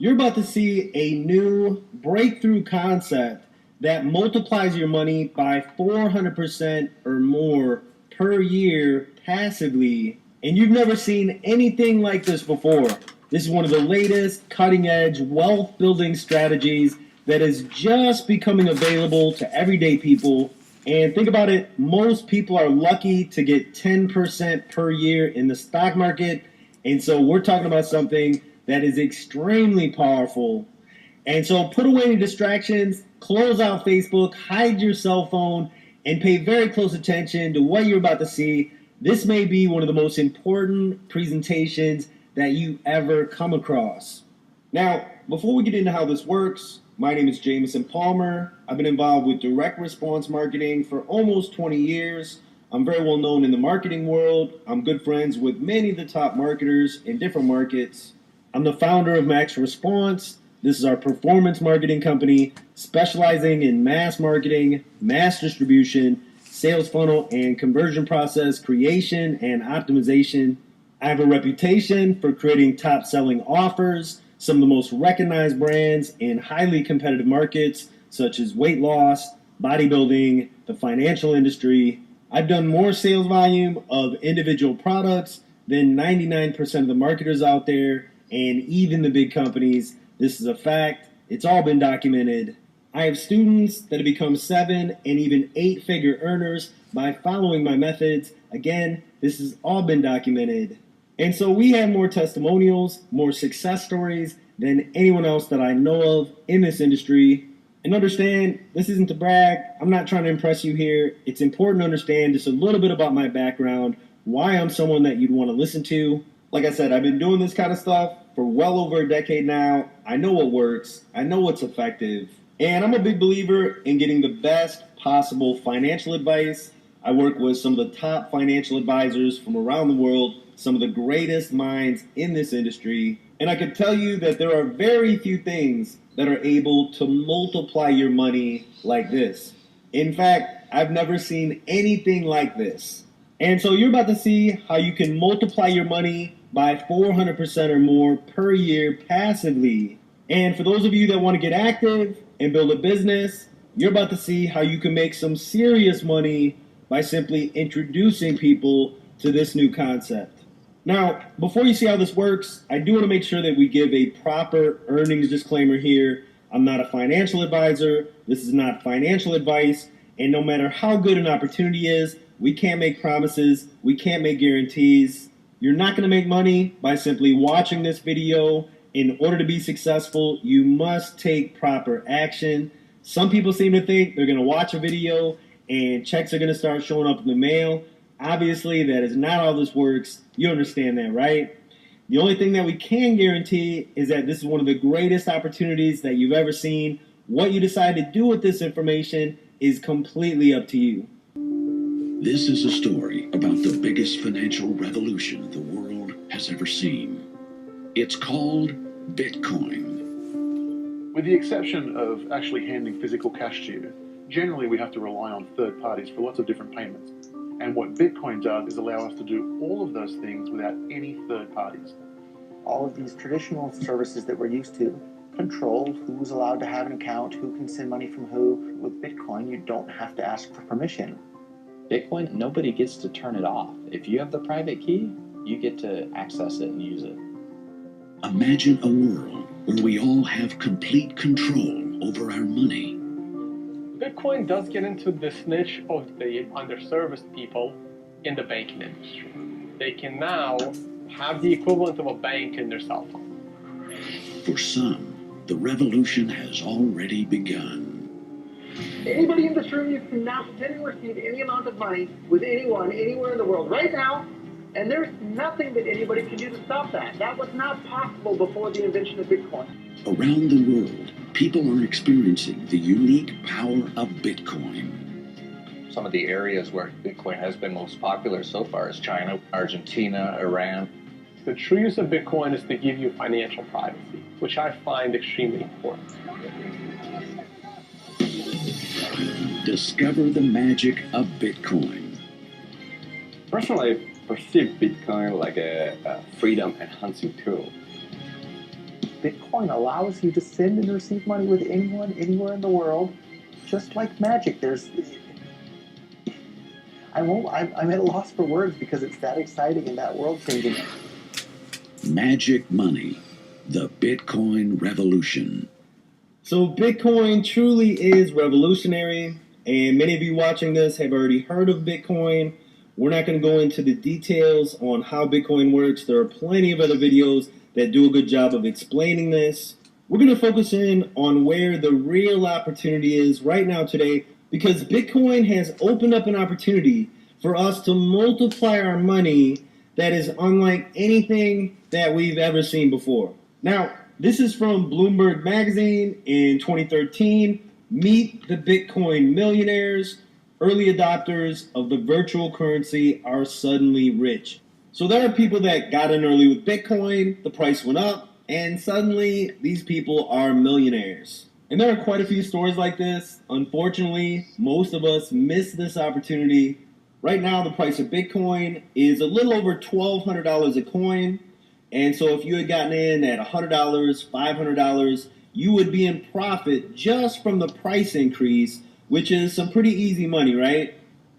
You're about to see a new breakthrough concept that multiplies your money by 400% or more per year passively. And you've never seen anything like this before. This is one of the latest cutting edge wealth building strategies that is just becoming available to everyday people. And think about it, most people are lucky to get 10% per year in the stock market. And so we're talking about something that is extremely powerful. And so put away any distractions, close out Facebook, hide your cell phone, and pay very close attention to what you're about to see. This may be one of the most important presentations that you ever come across. Now, before we get into how this works, my name is Jameson Palmer. I've been involved with direct response marketing for almost 20 years. I'm very well known in the marketing world. I'm good friends with many of the top marketers in different markets. I'm the founder of Max Response. This is our performance marketing company specializing in mass marketing, mass distribution, sales funnel, and conversion process creation and optimization. I have a reputation for creating top-selling offers, some of the most recognized brands in highly competitive markets such as weight loss, bodybuilding, the financial industry. I've done more sales volume of individual products than 99% of the marketers out there, and even the big companies. This is a fact. It's all been documented. I have students that have become 7 and even 8-figure earners by following my methods. Again, this has all been documented. And so we have more testimonials, more success stories than anyone else that I know of in this industry. And understand, this isn't to brag. I'm not trying to impress you here. It's important to understand just a little bit about my background, why I'm someone that you'd want to listen to. Like I said, I've been doing this kind of stuff for well over a decade now. I know what works. I know what's effective. And I'm a big believer in getting the best possible financial advice. I work with some of the top financial advisors from around the world, some of the greatest minds in this industry. And I can tell you that there are very few things that are able to multiply your money like this. In fact, I've never seen anything like this. And so you're about to see how you can multiply your money by 400% or more per year passively. And for those of you that want to get active and build a business, you're about to see how you can make some serious money by simply introducing people to this new concept. Now, before you see how this works, I do want to make sure that we give a proper earnings disclaimer here. I'm not a financial advisor. This is not financial advice. And no matter how good an opportunity is, we can't make promises. We can't make guarantees. You're not going to make money by simply watching this video. In order to be successful, you must take proper action. Some people seem to think they're going to watch a video and checks are going to start showing up in the mail. Obviously, that is not how this works. You understand that, right? The only thing that we can guarantee is that this is one of the greatest opportunities that you've ever seen. What you decide to do with this information is completely up to you. This is a story about the biggest financial revolution the world has ever seen. It's called Bitcoin. With the exception of actually handing physical cash to you, generally we have to rely on third parties for lots of different payments. And what Bitcoin does is allow us to do all of those things without any third parties. All of these traditional services that we're used to control who's allowed to have an account, who can send money from who. With Bitcoin, you don't have to ask for permission. Bitcoin, nobody gets to turn it off. If you have the private key, you get to access it and use it. Imagine a world where we all have complete control over our money. Bitcoin does get into this niche of the underserviced people in the banking industry. They can now have the equivalent of a bank in their cell phone. For some, the revolution has already begun. Anybody in this room, you can now send and receive any amount of money with anyone, anywhere in the world right now, and there's nothing that anybody can do to stop that. That was not possible before the invention of Bitcoin. Around the world, people are experiencing the unique power of Bitcoin. Some of the areas where Bitcoin has been most popular so far is China, Argentina, Iran. The true use of Bitcoin is to give you financial privacy, which I find extremely important. Discover the magic of Bitcoin. Personally, I perceive Bitcoin like a freedom-enhancing tool. Bitcoin allows you to send and receive money with anyone, anywhere in the world, just like magic. I'm at a loss for words because it's that exciting and that world-changing. Magic money, the Bitcoin revolution. So Bitcoin truly is revolutionary, and many of you watching this have already heard of Bitcoin. We're not going to go into the details on how Bitcoin works. There are plenty of other videos that do a good job of explaining this. We're going to focus in on where the real opportunity is right now today, because Bitcoin has opened up an opportunity for us to multiply our money that is unlike anything that we've ever seen before. Now, this is from Bloomberg Magazine in 2013. Meet the Bitcoin millionaires. Early adopters of the virtual currency are suddenly rich. So there are people that got in early with Bitcoin, the price went up, and suddenly these people are millionaires. And there are quite a few stories like this. Unfortunately, most of us miss this opportunity. Right now, the price of Bitcoin is a little over $1,200 a coin. And so if you had gotten in at $100, $500, you would be in profit just from the price increase, which is some pretty easy money, right?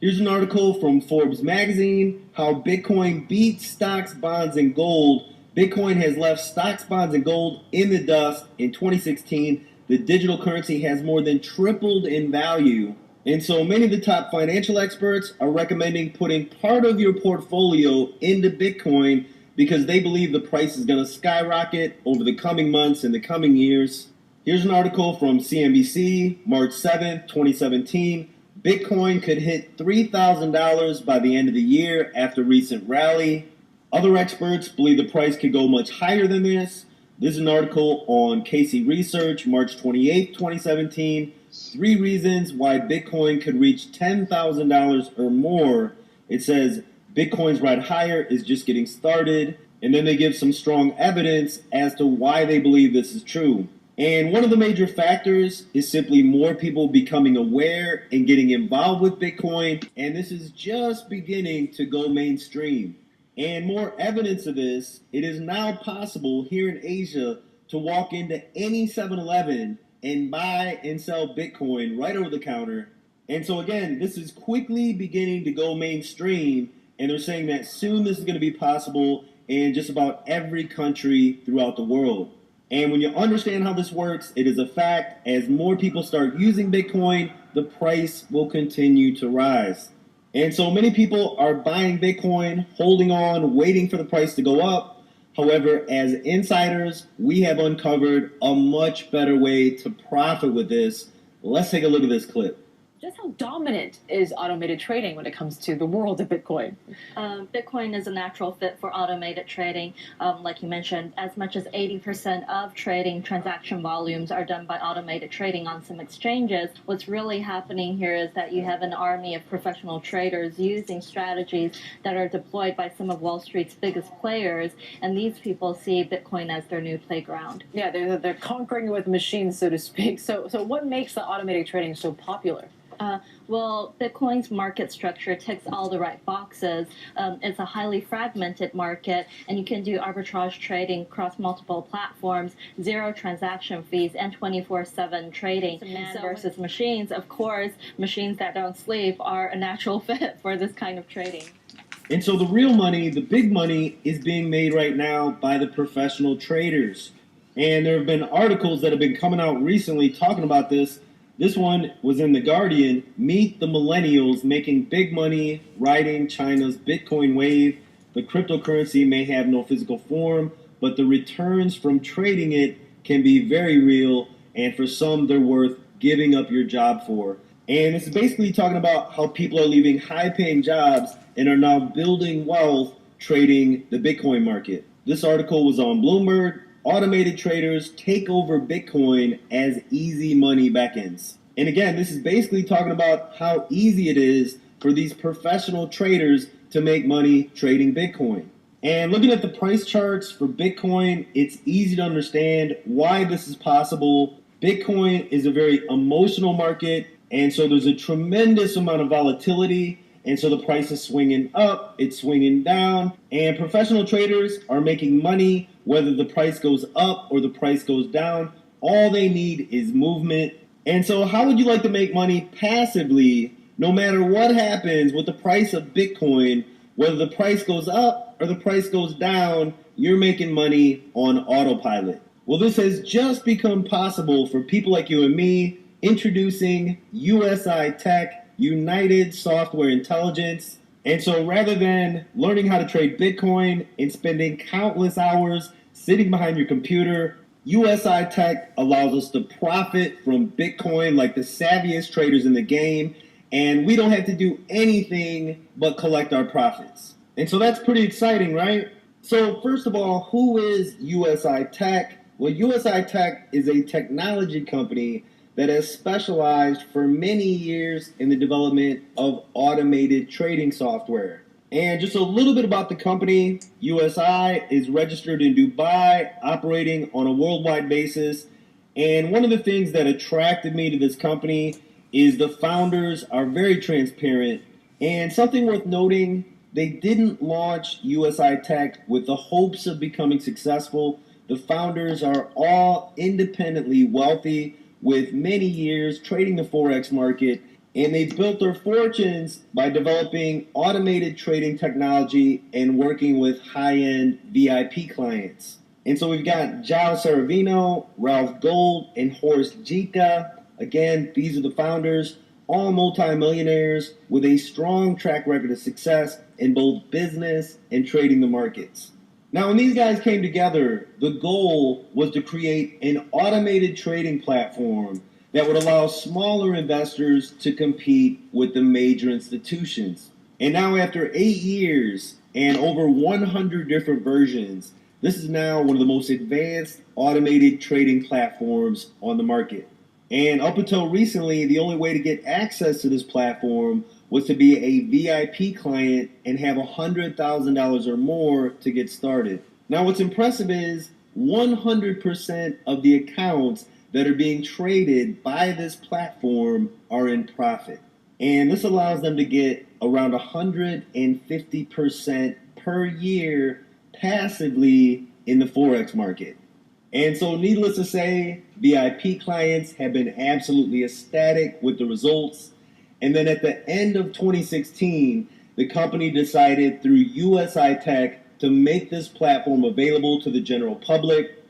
Here's an article from Forbes magazine, how Bitcoin beats stocks, bonds, and gold. Bitcoin has left stocks, bonds, and gold in the dust. In 2016, the digital currency has more than tripled in value. And so many of the top financial experts are recommending putting part of your portfolio into Bitcoin because they believe the price is going to skyrocket over the coming months and the coming years. Here's an article from CNBC, March 7th, 2017. Bitcoin could hit $3,000 by the end of the year after recent rally. Other experts believe the price could go much higher than this. This is an article on Casey Research, March 28th, 2017. 3 reasons why Bitcoin could reach $10,000 or more. It says Bitcoin's ride higher is just getting started. And then they give some strong evidence as to why they believe this is true. And one of the major factors is simply more people becoming aware and getting involved with Bitcoin. And this is just beginning to go mainstream. And more evidence of this, it is now possible here in Asia to walk into any 7-Eleven and buy and sell Bitcoin right over the counter. And so again, this is quickly beginning to go mainstream. And they're saying that soon this is going to be possible in just about every country throughout the world. And when you understand how this works, it is a fact. As more people start using Bitcoin, the price will continue to rise. And so many people are buying Bitcoin, holding on, waiting for the price to go up. However, as insiders, we have uncovered a much better way to profit with this. Let's take a look at this clip. Just how dominant is automated trading when it comes to the world of Bitcoin? Bitcoin is a natural fit for automated trading. Like you mentioned, as much as 80% of trading transaction volumes are done by automated trading on some exchanges. What's really happening here is that you have an army of professional traders using strategies that are deployed by some of Wall Street's biggest players, and these people see Bitcoin as their new playground. Yeah, they're conquering it with machines, so to speak. So what makes the automated trading so popular? Well, Bitcoin's market structure ticks all the right boxes. It's a highly fragmented market, and you can do arbitrage trading across multiple platforms, 0 transaction fees, and 24/7 trading. Man versus machines, of course, machines that don't sleep are a natural fit for this kind of trading. And so the real money, the big money, is being made right now by the professional traders. And there have been articles that have been coming out recently talking about this. This one was in The Guardian. Meet the millennials making big money riding China's Bitcoin wave. The cryptocurrency may have no physical form, but the returns from trading it can be very real, and for some, they're worth giving up your job for. And this is basically talking about how people are leaving high-paying jobs and are now building wealth trading the Bitcoin market. This article was on Bloomberg. Automated traders take over Bitcoin as easy money backends. And again, this is basically talking about how easy it is for these professional traders to make money trading Bitcoin. And looking at the price charts for Bitcoin, it's easy to understand why this is possible. Bitcoin is a very emotional market, and so there's a tremendous amount of volatility. And so the price is swinging up, it's swinging down, and professional traders are making money whether the price goes up or the price goes down. All they need is movement. And so how would you like to make money passively no matter what happens with the price of Bitcoin? Whether the price goes up or the price goes down, you're making money on autopilot. Well, this has just become possible for people like you and me. Introducing USI Tech, United Software Intelligence. And so rather than learning how to trade Bitcoin and spending countless hours sitting behind your computer, USI Tech allows us to profit from Bitcoin like the savviest traders in the game, and we don't have to do anything but collect our profits. And so that's pretty exciting, right? So first of all, who is USI Tech? Well, USI Tech is a technology company that has specialized for many years in the development of automated trading software. And just a little bit about the company. USI is registered in Dubai, operating on a worldwide basis. And one of the things that attracted me to this company is the founders are very transparent. And something worth noting, they didn't launch USI Tech with the hopes of becoming successful. The founders are all independently wealthy with many years trading the Forex market, and they've built their fortunes by developing automated trading technology and working with high-end VIP clients. And so we've got Giles Saravino, Ralph Gold, and Horst Jika. Again, these are the founders, all multimillionaires with a strong track record of success in both business and trading the markets. Now, when these guys came together, the goal was to create an automated trading platform that would allow smaller investors to compete with the major institutions. And now, after 8 years and over 100 different versions, this is now one of the most advanced automated trading platforms on the market. And up until recently, the only way to get access to this platform was to be a VIP client and have $100,000 or more to get started. Now, what's impressive is 100% of the accounts that are being traded by this platform are in profit. And this allows them to get around 150% per year passively in the Forex market. And so needless to say, VIP clients have been absolutely ecstatic with the results. And then at the end of 2016, the company decided through USI Tech to make this platform available to the general public.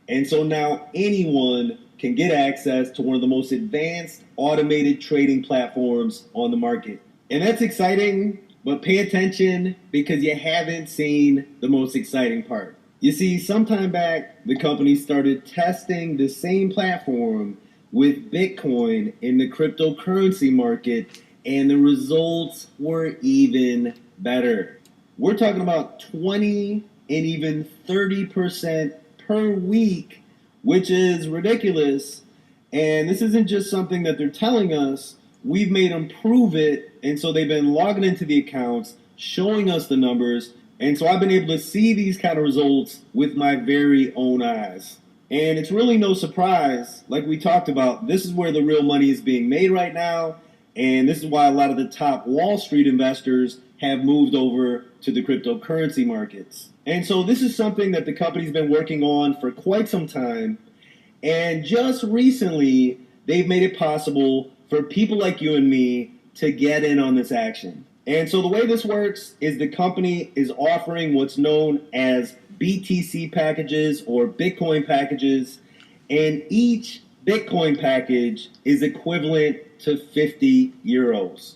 And so now anyone can get access to one of the most advanced automated trading platforms on the market. And that's exciting, but pay attention because you haven't seen the most exciting part. You see, sometime back, the company started testing the same platform with Bitcoin in the cryptocurrency market, and the results were even better. We're talking about 20 and even 30% per week, which is ridiculous. And this isn't just something that they're telling us. We've made them prove it, and so they've been logging into the accounts, showing us the numbers, and so I've been able to see these kind of results with my very own eyes. And it's really no surprise, like we talked about, this is where the real money is being made right now, and this is why a lot of the top Wall Street investors have moved over to the cryptocurrency markets. And so this is something that the company's been working on for quite some time, and just recently, they've made it possible for people like you and me to get in on this action. And so the way this works is the company is offering what's known as BTC packages or Bitcoin packages, and each Bitcoin package is equivalent to 50 euros.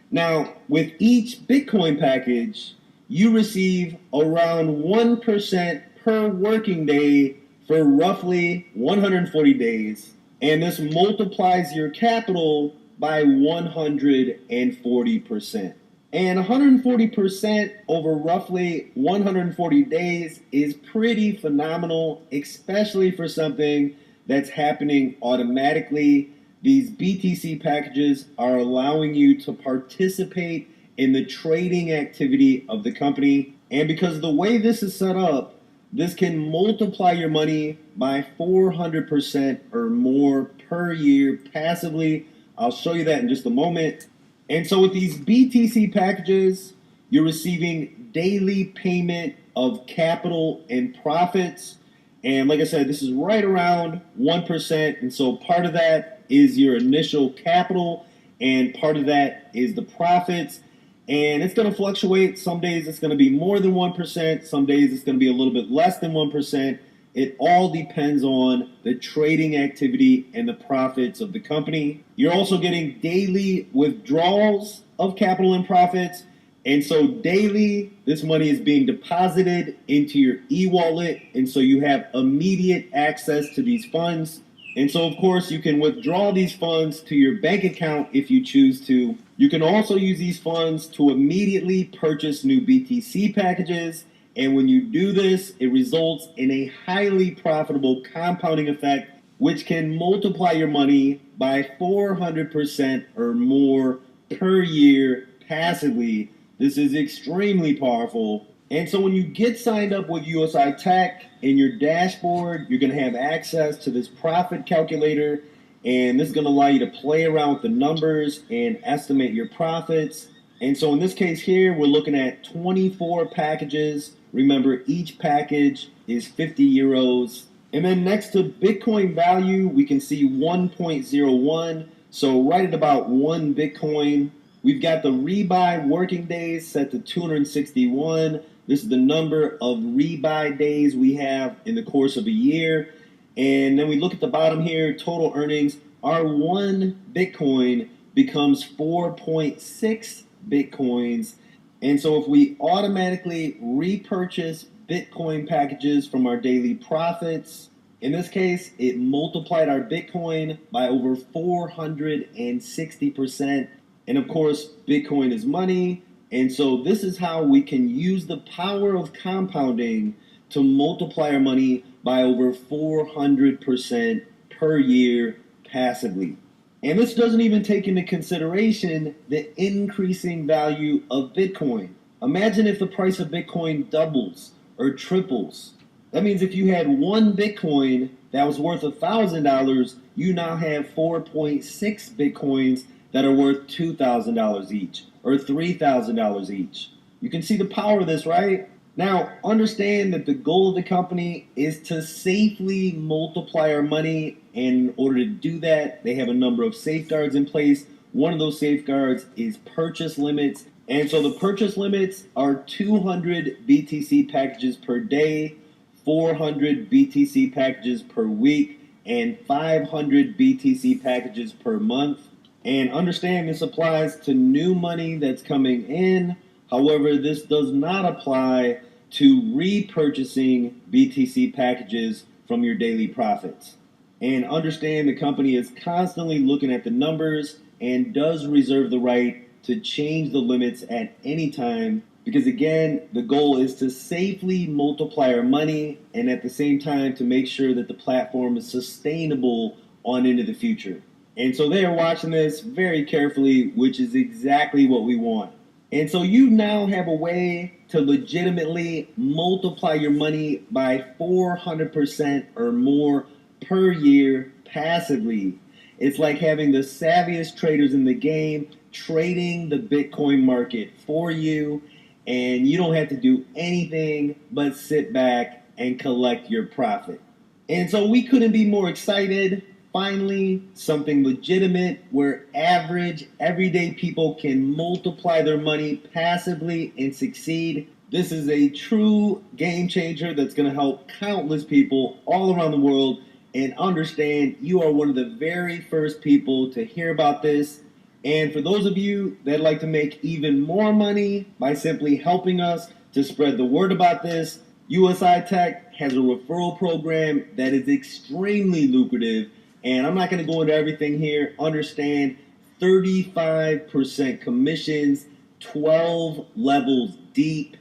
Now, with each Bitcoin package, you receive around 1% per working day for roughly 140 days, and this multiplies your capital by 140%. And 140% over roughly 140 days is pretty phenomenal, especially for something that's happening automatically. These BTC packages are allowing you to participate in the trading activity of the company. And because of the way this is set up, this can multiply your money by 400% or more per year passively. I'll show you that in just a moment. And so with these BTC packages, you're receiving daily payment of capital and profits. And like I said, this is right around 1%. And so part of that is your initial capital, and part of that is the profits. And it's going to fluctuate. Some days it's going to be more than 1%. Some days it's going to be a little bit less than 1%. It all depends on the trading activity and the profits of the company. You're also getting daily withdrawals of capital and profits. And so daily, this money is being deposited into your e-wallet. And so you have immediate access to these funds. And so, of course, you can withdraw these funds to your bank account if you choose to. You can also use these funds to immediately purchase new BTC packages. And when you do this, it results in a highly profitable compounding effect, which can multiply your money by 400% or more per year passively. This is extremely powerful. And so when you get signed up with USI Tech, in your dashboard, you're going to have access to this profit calculator, and this is going to allow you to play around with the numbers and estimate your profits. And so in this case here, we're looking at 24 packages. Remember, each package is 50 euros. And then next to Bitcoin value, we can see 1.01. So right at about 1 Bitcoin. We've got the rebuy working days set to 261. This is the number of rebuy days we have in the course of a year. And then we look at the bottom here, total earnings. Our 1 Bitcoin becomes 4.6 Bitcoins. And so if we automatically repurchase Bitcoin packages from our daily profits, in this case, it multiplied our Bitcoin by over 460%. And of course, Bitcoin is money. And so this is how we can use the power of compounding to multiply our money by over 400% per year passively. And this doesn't even take into consideration the increasing value of Bitcoin. Imagine if the price of Bitcoin doubles or triples. That means if you had 1 Bitcoin that was worth $1,000, you now have 4.6 Bitcoins that are worth $2,000 each or $3,000 each. You can see the power of this, right? Now, understand that the goal of the company is to safely multiply our money. And in order to do that, they have a number of safeguards in place. One of those safeguards is purchase limits. And so the purchase limits are 200 BTC packages per day, 400 BTC packages per week, and 500 BTC packages per month. And understand this applies to new money that's coming in. However, this does not apply to repurchasing BTC packages from your daily profits. And understand the company is constantly looking at the numbers and does reserve the right to change the limits at any time. Because again, the goal is to safely multiply our money and at the same time to make sure that the platform is sustainable on into the future. And so they are watching this very carefully, which is exactly what we want. And so you now have a way to legitimately multiply your money by 400% or more per year passively. It's like having the savviest traders in the game trading the Bitcoin market for you, and you don't have to do anything but sit back and collect your profit. And so we couldn't be more excited. Finally, something legitimate where average, everyday people can multiply their money passively and succeed. This is a true game changer that's going to help countless people all around the world. And understand, you are one of the very first people to hear about this. And for those of you that like to make even more money by simply helping us to spread the word about this, USI Tech has a referral program that is extremely lucrative. And I'm not going to go into everything here. Understand, 35% commissions, 12 levels deep,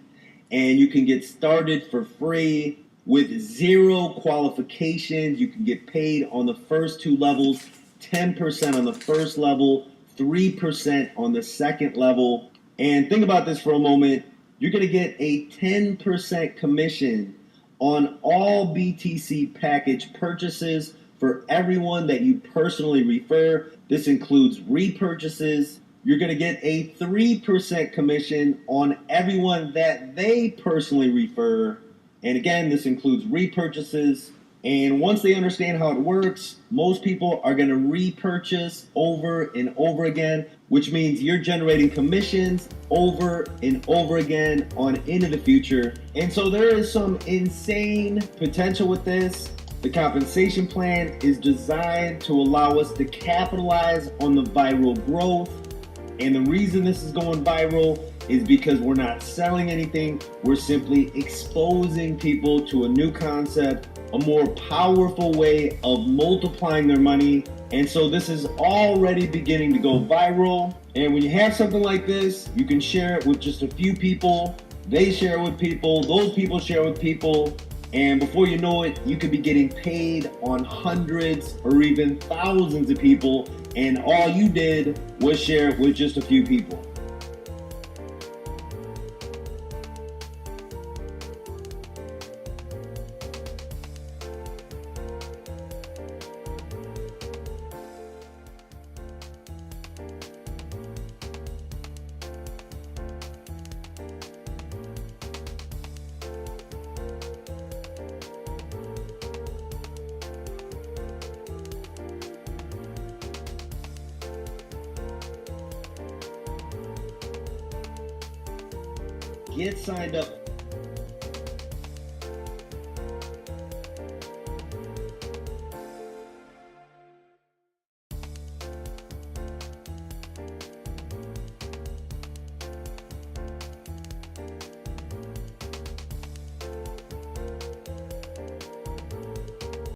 and you can get started for free with 0 qualifications. You can get paid on the first 2 levels, 10% on the first level, 3% on the second level. And think about this for a moment. You're going to get a 10% commission on all BTC package purchases for everyone that you personally refer. This includes repurchases, you're going to get a 3% commission on everyone that they personally refer. And again, this includes repurchases. And once they understand how it works, most people are going to repurchase over and over again, which means you're generating commissions over and over again on into the future. And so there is some insane potential with this. The compensation plan is designed to allow us to capitalize on the viral growth. And the reason this is going viral is because we're not selling anything. We're simply exposing people to a new concept, a more powerful way of multiplying their money. And so this is already beginning to go viral. And when you have something like this, you can share it with just a few people. They share it with people. Those people share it with people. And before you know it, you could be getting paid on hundreds or even thousands of people. And all you did was share it with just a few people. Get signed up